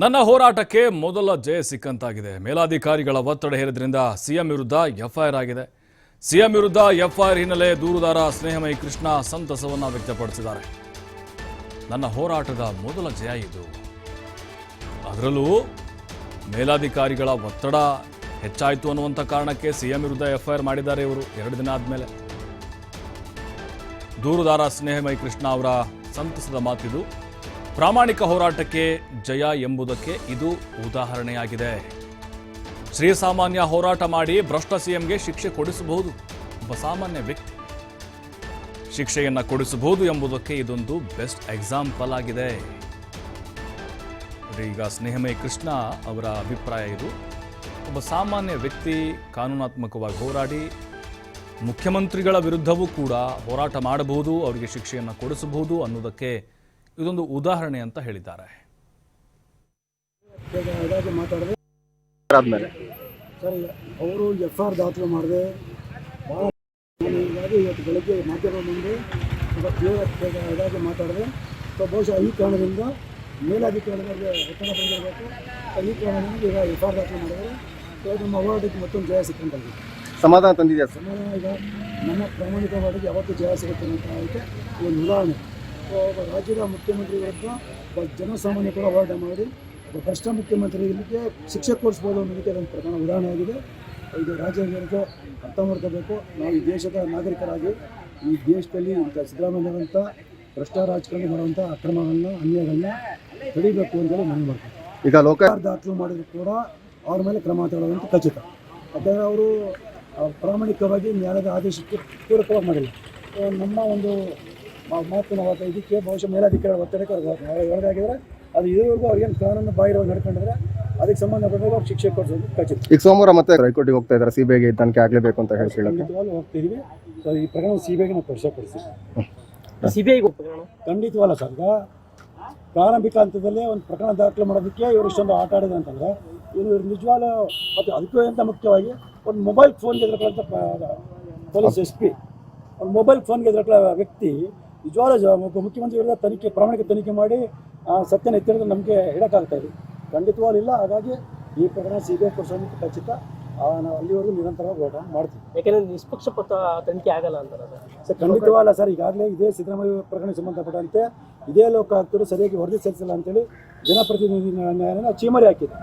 ನನ್ನ ಹೋರಾಟಕ್ಕೆ ಮೊದಲ ಜಯ ಸಿಕ್ಕಂತಾಗಿದೆ. ಮೇಲಾಧಿಕಾರಿಗಳ ಒತ್ತಡ ಹೇರಿದ್ರಿಂದ ಸಿಎಂ ವಿರುದ್ಧ ಎಫ್ಐಆರ್ ಆಗಿದೆ. ಸಿಎಂ ವಿರುದ್ಧ ಎಫ್ಐಆರ್ ಹಿನ್ನೆಲೆ ದೂರುದಾರ ಸ್ನೇಹಮಯಿ ಕೃಷ್ಣ ಸಂತಸವನ್ನ ವ್ಯಕ್ತಪಡಿಸಿದ್ದಾರೆ. ನನ್ನ ಹೋರಾಟದ ಮೊದಲ ಜಯ ಇದು. ಅದರಲ್ಲೂ ಮೇಲಾಧಿಕಾರಿಗಳ ಒತ್ತಡ ಹೆಚ್ಚಾಯಿತು ಅನ್ನುವಂಥ ಕಾರಣಕ್ಕೆ ಸಿಎಂ ವಿರುದ್ಧ ಎಫ್ಐಆರ್ ಮಾಡಿದ್ದಾರೆ ಇವರು 2 ದಿನ ಆದಮೇಲೆ. ದೂರುದಾರ ಸ್ನೇಹಮಯಿ ಕೃಷ್ಣ ಅವರ ಸಂತಸದ ಮಾತಿದು. ಪ್ರಾಮಾಣಿಕ ಹೋರಾಟಕ್ಕೆ ಜಯ ಎಂಬುದಕ್ಕೆ ಇದು ಉದಾಹರಣೆಯಾಗಿದೆ. ಶ್ರೀಸಾಮಾನ್ಯ ಹೋರಾಟ ಮಾಡಿ ಭ್ರಷ್ಟ ಸಿಎಂಗೆ ಶಿಕ್ಷೆ ಕೊಡಿಸಬಹುದು. ಒಬ್ಬ ಸಾಮಾನ್ಯ ವ್ಯಕ್ತಿ ಶಿಕ್ಷೆಯನ್ನ ಕೊಡಿಸಬಹುದು ಎಂಬುದಕ್ಕೆ ಇದೊಂದು ಬೆಸ್ಟ್ ಎಕ್ಸಾಂಪಲ್ ಆಗಿದೆ. ಈಗ ಸ್ನೇಹಮಯಿ ಕೃಷ್ಣ ಅವರ ಅಭಿಪ್ರಾಯ ಇದು. ಒಬ್ಬ ಸಾಮಾನ್ಯ ವ್ಯಕ್ತಿ ಕಾನೂನಾತ್ಮಕವಾಗಿ ಹೋರಾಡಿ ಮುಖ್ಯಮಂತ್ರಿಗಳ ವಿರುದ್ಧವೂ ಕೂಡ ಹೋರಾಟ ಮಾಡಬಹುದು, ಅವರಿಗೆ ಶಿಕ್ಷೆಯನ್ನು ಕೊಡಿಸಬಹುದು ಅನ್ನೋದಕ್ಕೆ ಇದೊಂದು ಉದಾಹರಣೆ ಅಂತ ಹೇಳಿದ್ದಾರೆ. ಸರ್, ಅವರು ಎಫ್ಐಆರ್ ದಾಖಲು ಮಾಡಿದೆ. ಹೀಗಾಗಿ ಇವತ್ತು ಬೆಳಗ್ಗೆ ಮಾಧ್ಯಮ ಮುಂದೆ ಇದಾಗಿ ಮಾತಾಡಿದೆ. ಸೊ ಬಹುಶಃ ಈ ಕಾರಣದಿಂದ ಮೇಲಾಧಿಕಾರಿಗಳಿಗೆ ಒತ್ತಡ ಬಂದಿರಬೇಕು. ಈ ಕಾರಣದಿಂದ ಈಗ ಎಫ್ಐಆರ್ ದಾಖಲು ಮಾಡಿದರೆ ನಮ್ಮ ಹೋರಾಟಕ್ಕೆ ಮತ್ತೊಂದು ಜಯ ಸಿಕ್ಕಂತಾಗಿದೆ. ಸಮಾಧಾನ ತಂದಿದೆ. ಸಮಾಧಾನ ಈಗ ನಮ್ಮ ಪ್ರಾಮಾಣಿಕ ಹೋರಾಟಕ್ಕೆ ಯಾವತ್ತೂ ಜಯ ಸಿಗುತ್ತೆ ಅಂತ ಆಯಿತು. ಒಂದು ಉದಾಹರಣೆ, ಒಬ್ಬ ರಾಜ್ಯದ ಮುಖ್ಯಮಂತ್ರಿ ವಿರುದ್ಧ ಒಬ್ಬ ಜನಸಾಮಾನ್ಯ ಕೂಡ ಹೋರಾಟ ಮಾಡಿ ಒಬ್ಬ ಭ್ರಷ್ಟ ಮುಖ್ಯಮಂತ್ರಿಗೆ ಶಿಕ್ಷೆ ಕೊಡಿಸ್ಬೋದು ಅನ್ನೋದಕ್ಕೆ ಅದೊಂದು ಪ್ರಧಾನ ಉದಾಹರಣೆ ಆಗಿದೆ. ಇದು ರಾಜ್ಯದ ಅರ್ಥ ಮಾಡ್ಕೋಬೇಕು. ನಾವು ಈ ದೇಶದ ನಾಗರಿಕರಾಗಿ ಈ ದೇಶದಲ್ಲಿ ಇಂಥ ಸಿದ್ದರಾಮಯ್ಯವಂಥ ಭ್ರಷ್ಟ ರಾಜಕಾರಣ ಮಾಡುವಂಥ ಅಕ್ರಮಗಳನ್ನ ಅನ್ಯಾಯಗಳನ್ನ ತಡಿಬೇಕು ಅಂತೇಳಿ ಮನವಿ ಮಾಡ್ತಾರೆ. ಈಗ ಲೋಕ ದಾಖಲು ಮಾಡಿದ್ರು ಕೂಡ ಅವ್ರ ಮೇಲೆ ಕ್ರಮ ತಗೊಳ್ಳುವಂಥ ಖಚಿತ. ಯಾಕಂದರೆ ಅವರು ಪ್ರಾಮಾಣಿಕವಾಗಿ ನ್ಯಾಯಾಲಯದ ಆದೇಶಕ್ಕೆ ಪೂರಕವಾಗಿ ಮಾಡಿಲ್ಲ. ನಮ್ಮ ಒಂದು ಮಾತಿನ ಇದಕ್ಕೆ ಬಹುಶಃ ಮೇಲಾಧಿಕಾರಿಗಳ ಒತ್ತಡಕ್ಕೆ ಒಳಗಾಗಿದ್ದಾರೆ. ಅದು ಇದುವರೆಗೂ ಅವ್ರಿಗೇನು ಕಾನೂನು ಬಾಹಿರವಾಗಿ ನಡ್ಕೊಂಡಿದ್ರೆ ಅದಕ್ಕೆ ಸಂಬಂಧಪಟ್ಟಾಗ ಅವ್ರು ಶಿಕ್ಷೆ ಕೊಡಿಸೋದು ಖಚಿತ. ಈಗ ಸೋಮವಾರ ಮತ್ತೆ ಹೈಕೋರ್ಟಿಗೆ ಹೋಗ್ತಾ ಇದ್ದಾರೆ. ಸಿಬಿಐಗೆ ತನಿಖೆ ಆಗಲೇಬೇಕು ಅಂತ ಹೇಳಿ ಖಂಡಿತವಾಗ್ಲೂ ಹೋಗ್ತಿದ್ದೀವಿ. ಸೊ ಈ ಪ್ರಕರಣ ಸಿಬಿಐಗೆ ನಾವು ಪರಿಶೀಲಿಸ್ತೀವಿ. ಸಿಬಿಐಗೆ ಖಂಡಿತವಲ್ಲ ಸರ್. ಈಗ ಪ್ರಾರಂಭಿಕ ಹಂತದಲ್ಲೇ ಒಂದು ಪ್ರಕರಣ ದಾಖಲು ಮಾಡೋದಕ್ಕೆ ಇವರು ಇಷ್ಟೊಂದು ಆಟ ಆಡಿದೆ ಅಂತಂದರೆ ಇವರು ನಿಜವಾಗ್ಲೂ ಮತ್ತು ಅದಕ್ಕೂ ಅಂತ ಮುಖ್ಯವಾಗಿ ಒಂದು ಮೊಬೈಲ್ ಫೋನ್ಗೆ ಎದುರುಕೊಳ್ಳುವಂಥ ಪೊಲೀಸ್ SP ಒಂದು ಮೊಬೈಲ್ ಫೋನ್ಗೆ ಎದುರುಕೊಳ್ಳೋ ವ್ಯಕ್ತಿ ನಿಜವಾಗ್ಲೂ ಒಬ್ಬ ಮುಖ್ಯಮಂತ್ರಿ ವಿರುದ್ಧ ತನಿಖೆ ಪ್ರಾಮಾಣಿಕ ತನಿಖೆ ಮಾಡಿ ಸತ್ಯನ ಎತ್ತಿರೋದು ನಮಗೆ ಹೇಳೋಕ್ಕಾಗ್ತಾ ಇದೆ. ಖಂಡಿತವಾಗ್ಲೂ ಇಲ್ಲ. ಹಾಗಾಗಿ ಈ ಪ್ರಕರಣ ಸಿಬಿಐ ಕೊಡಿಸೋದಕ್ಕೆ ಖಚಿತ. ನಾವು ಅಲ್ಲಿವರೆಗೂ ನಿರಂತರವಾಗಿ ಹೋರಾಟ ಮಾಡ್ತೀವಿ. ಯಾಕೆಂದರೆ ನಿಷ್ಪಕ್ಷಪಾತ ತನಿಖೆ ಆಗಲ್ಲ ಅಂತಾರೆ ಸರ್. ಖಂಡಿತವಲ್ಲ ಸರ್. ಈಗಾಗಲೇ ಇದೇ ಸಿದ್ದರಾಮಯ್ಯ ಪ್ರಕರಣಕ್ಕೆ ಸಂಬಂಧಪಟ್ಟಂತೆ ಇದೇ ಲೋಕಾಯುಕ್ತರು ಸರಿಯಾಗಿ ವರದಿ ಸಲ್ಲಿಸಿಲ್ಲ ಅಂತೇಳಿ ಜನಪ್ರತಿನಿಧಿ ನ್ಯಾಯಾಲಯ ಚೀಮರಿ ಹಾಕಿದೆ.